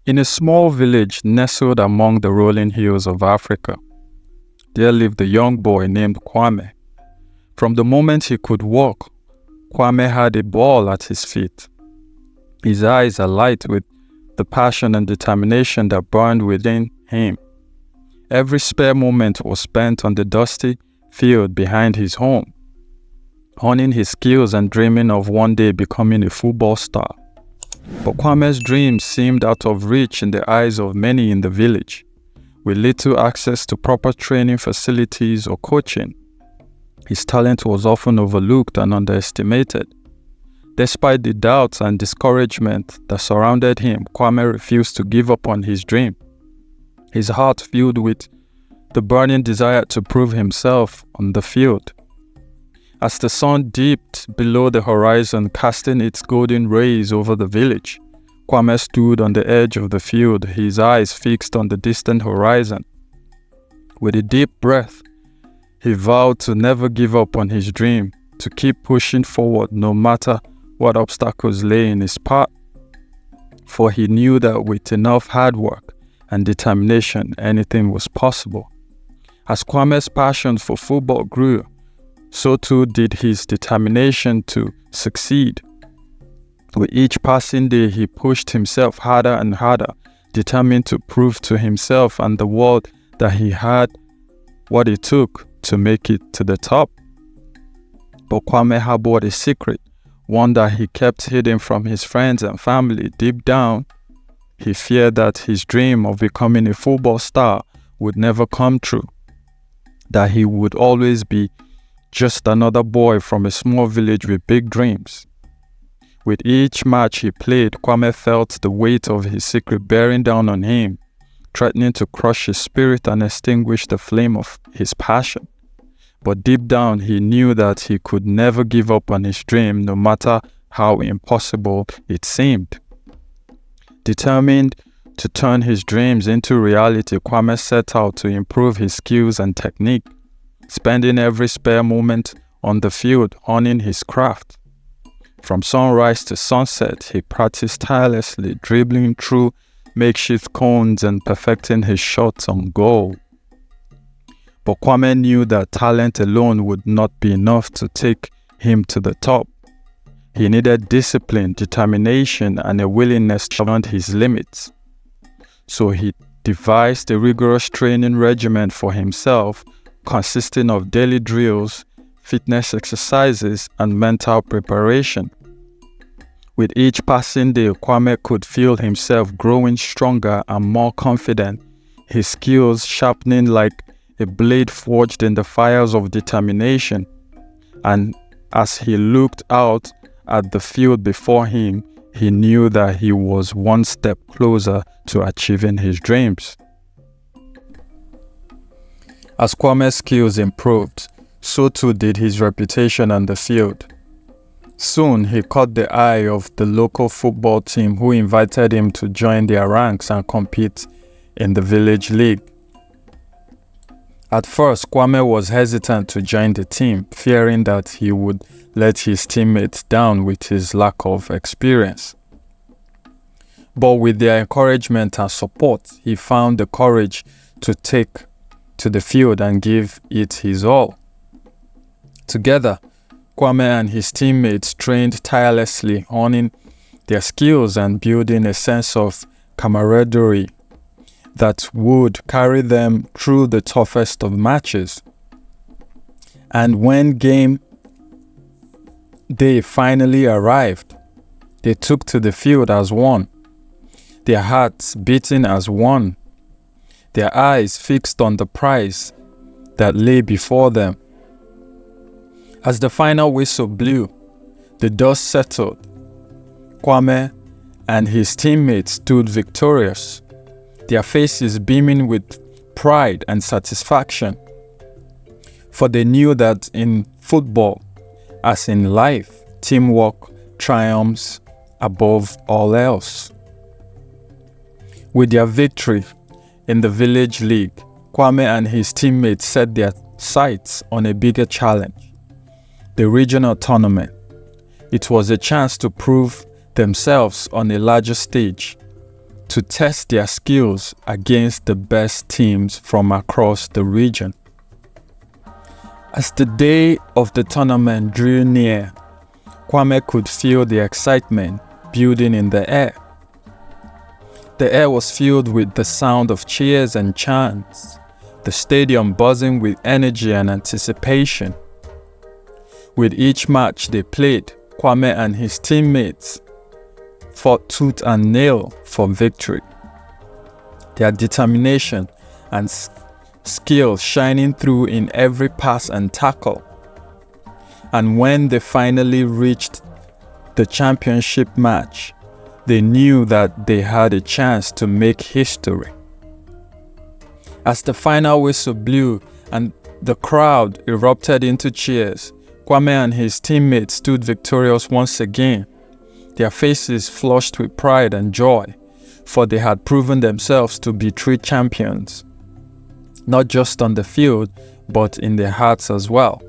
In a small village nestled among the rolling hills of Africa, there lived a young boy named Kwame. From the moment he could walk, Kwame had a ball at his feet. His eyes alight with the passion and determination that burned within him. Every spare moment was spent on the dusty field behind his home, honing his skills and dreaming of one day becoming a football star. But Kwame's dreams seemed out of reach in the eyes of many in the village. With little access to proper training facilities or coaching, his talent was often overlooked and underestimated. Despite the doubts and discouragement that surrounded him, Kwame refused to give up on his dream. His heart filled with the burning desire to prove himself on the field. As the sun dipped below the horizon, casting its golden rays over the village, Kwame stood on the edge of the field, his eyes fixed on the distant horizon. With a deep breath, he vowed to never give up on his dream, to keep pushing forward no matter what obstacles lay in his path. For he knew that with enough hard work and determination, anything was possible. As Kwame's passion for football grew, so too did his determination to succeed. With each passing day, he pushed himself harder and harder, determined to prove to himself and the world that he had what it took to make it to the top. But Kwame harbored a secret, one that he kept hidden from his friends and family. Deep down, he feared that his dream of becoming a football star would never come true, that he would always be just another boy from a small village with big dreams. With each match he played, Kwame felt the weight of his secret bearing down on him, threatening to crush his spirit and extinguish the flame of his passion. But deep down, he knew that he could never give up on his dream, no matter how impossible it seemed. Determined to turn his dreams into reality, Kwame set out to improve his skills and technique, spending every spare moment on the field honing his craft. From sunrise to sunset, he practiced tirelessly, dribbling through makeshift cones and perfecting his shots on goal. But Kwame knew that talent alone would not be enough to take him to the top. He needed discipline, determination, and a willingness beyond his limits. So he devised a rigorous training regimen for himself, consisting of daily drills, fitness exercises, and mental preparation. With each passing day, Kwame could feel himself growing stronger and more confident, his skills sharpening like a blade forged in the fires of determination. And as he looked out at the field before him, he knew that he was one step closer to achieving his dreams. As Kwame's skills improved, so too did his reputation on the field. Soon he caught the eye of the local football team, who invited him to join their ranks and compete in the village league. At first, Kwame was hesitant to join the team, fearing that he would let his teammates down with his lack of experience. But with their encouragement and support, he found the courage to take to the field and give it his all. Together, Kwame and his teammates trained tirelessly, honing their skills and building a sense of camaraderie that would carry them through the toughest of matches. And when game day finally arrived, they took to the field as one, their hearts beating as one, their eyes fixed on the prize that lay before them. As the final whistle blew, the dust settled. Kwame and his teammates stood victorious, their faces beaming with pride and satisfaction. For they knew that in football, as in life, teamwork triumphs above all else. With their victory in the village league, Kwame and his teammates set their sights on a bigger challenge, the regional tournament. It was a chance to prove themselves on a larger stage, to test their skills against the best teams from across the region. As the day of the tournament drew near, Kwame could feel the excitement building in the air. The air was filled with the sound of cheers and chants, the stadium buzzing with energy and anticipation. With each match they played, Kwame and his teammates fought tooth and nail for victory. Their determination and skill shining through in every pass and tackle. And when they finally reached the championship match, they knew that they had a chance to make history. As the final whistle blew and the crowd erupted into cheers, Kwame and his teammates stood victorious once again, their faces flushed with pride and joy, for they had proven themselves to be true champions, not just on the field, but in their hearts as well.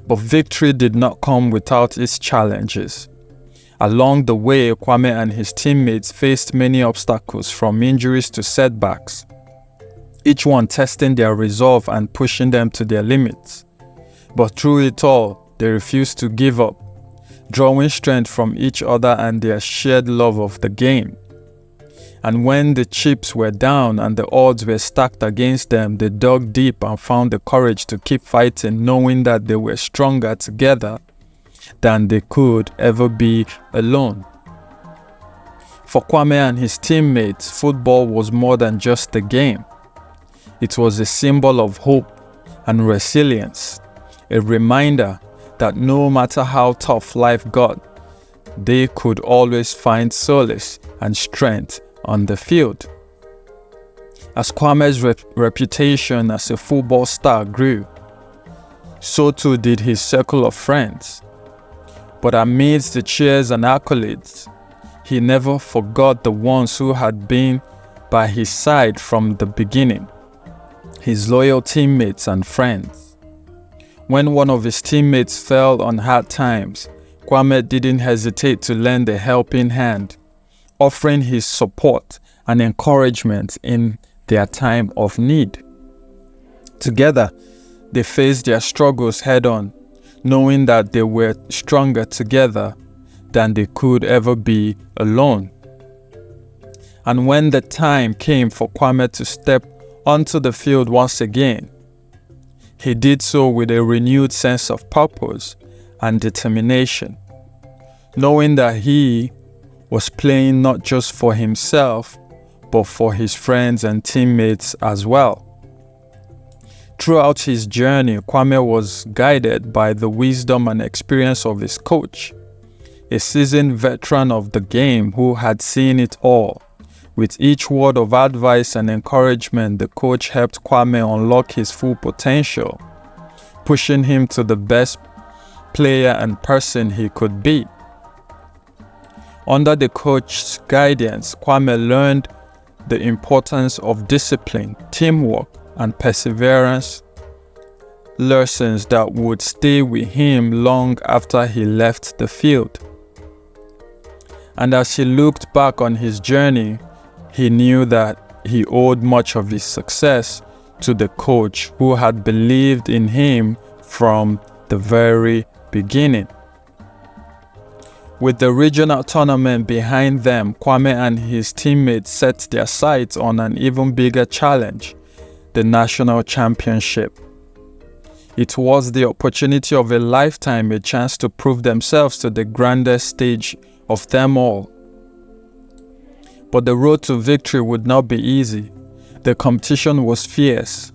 But victory did not come without its challenges. Along the way, Kwame and his teammates faced many obstacles, from injuries to setbacks, each one testing their resolve and pushing them to their limits. But through it all, they refused to give up, drawing strength from each other and their shared love of the game. And when the chips were down and the odds were stacked against them, they dug deep and found the courage to keep fighting, knowing that they were stronger together than they could ever be alone. For Kwame and his teammates, football was more than just a game. It was a symbol of hope and resilience, a reminder that no matter how tough life got, they could always find solace and strength on the field. As Kwame's reputation as a football star grew, so too did his circle of friends. But amidst the cheers and accolades, he never forgot the ones who had been by his side from the beginning, his loyal teammates and friends. When one of his teammates fell on hard times, Kwame didn't hesitate to lend a helping hand, offering his support and encouragement in their time of need. Together, they faced their struggles head-on, knowing that they were stronger together than they could ever be alone. And when the time came for Kwame to step onto the field once again, he did so with a renewed sense of purpose and determination, knowing that he was playing not just for himself, but for his friends and teammates as well. Throughout his journey, Kwame was guided by the wisdom and experience of his coach, a seasoned veteran of the game who had seen it all. With each word of advice and encouragement, the coach helped Kwame unlock his full potential, pushing him to the best player and person he could be. Under the coach's guidance, Kwame learned the importance of discipline, teamwork, and perseverance, lessons that would stay with him long after he left the field. And as he looked back on his journey, he knew that he owed much of his success to the coach who had believed in him from the very beginning. With the regional tournament behind them, Kwame and his teammates set their sights on an even bigger challenge, the national championship. It was the opportunity of a lifetime, a chance to prove themselves to the grandest stage of them all. But the road to victory would not be easy. The competition was fierce,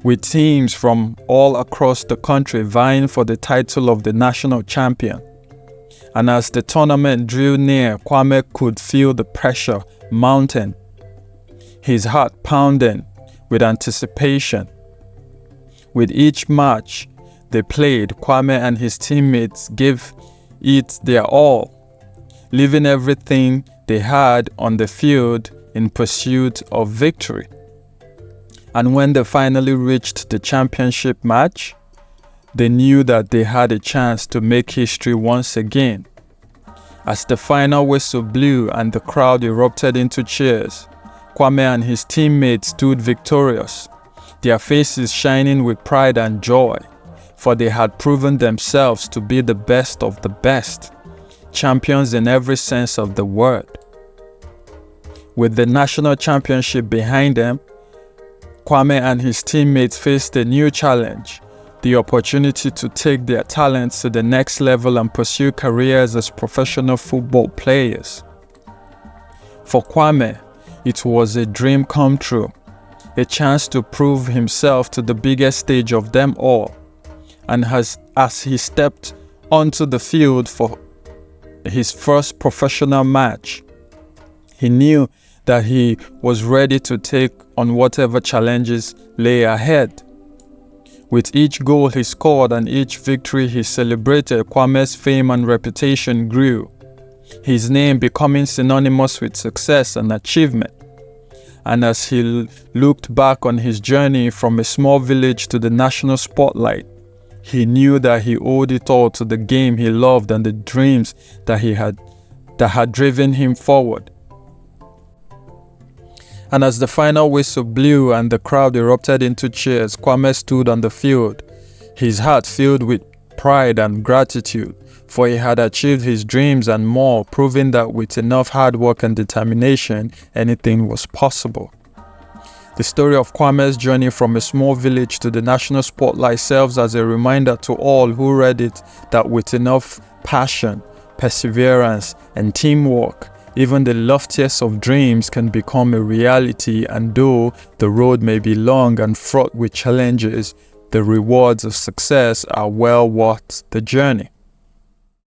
with teams from all across the country vying for the title of the national champion. And as the tournament drew near, Kwame could feel the pressure mounting, his heart pounding with anticipation. With each match they played, Kwame and his teammates gave it their all, leaving everything they had on the field in pursuit of victory. And when they finally reached the championship match, they knew that they had a chance to make history once again. As the final whistle blew and the crowd erupted into cheers, Kwame and his teammates stood victorious, their faces shining with pride and joy, for they had proven themselves to be the best of the best, champions in every sense of the word. With the national championship behind them, Kwame and his teammates faced a new challenge, the opportunity to take their talents to the next level and pursue careers as professional football players. For Kwame, it was a dream come true, a chance to prove himself to the biggest stage of them all. And as he stepped onto the field for his first professional match, he knew that he was ready to take on whatever challenges lay ahead. With each goal he scored and each victory he celebrated, Kwame's fame and reputation grew, his name becoming synonymous with success and achievement. And as he looked back on his journey from a small village to the national spotlight, he knew that he owed it all to the game he loved and the dreams that had driven him forward. And as the final whistle blew and the crowd erupted into cheers, Kwame stood on the field, his heart filled with pride and gratitude, for he had achieved his dreams and more, proving that with enough hard work and determination, anything was possible. The story of Kwame's journey from a small village to the national spotlight serves as a reminder to all who read it that with enough passion, perseverance, and teamwork, even the loftiest of dreams can become a reality, and though the road may be long and fraught with challenges, the rewards of success are well worth the journey.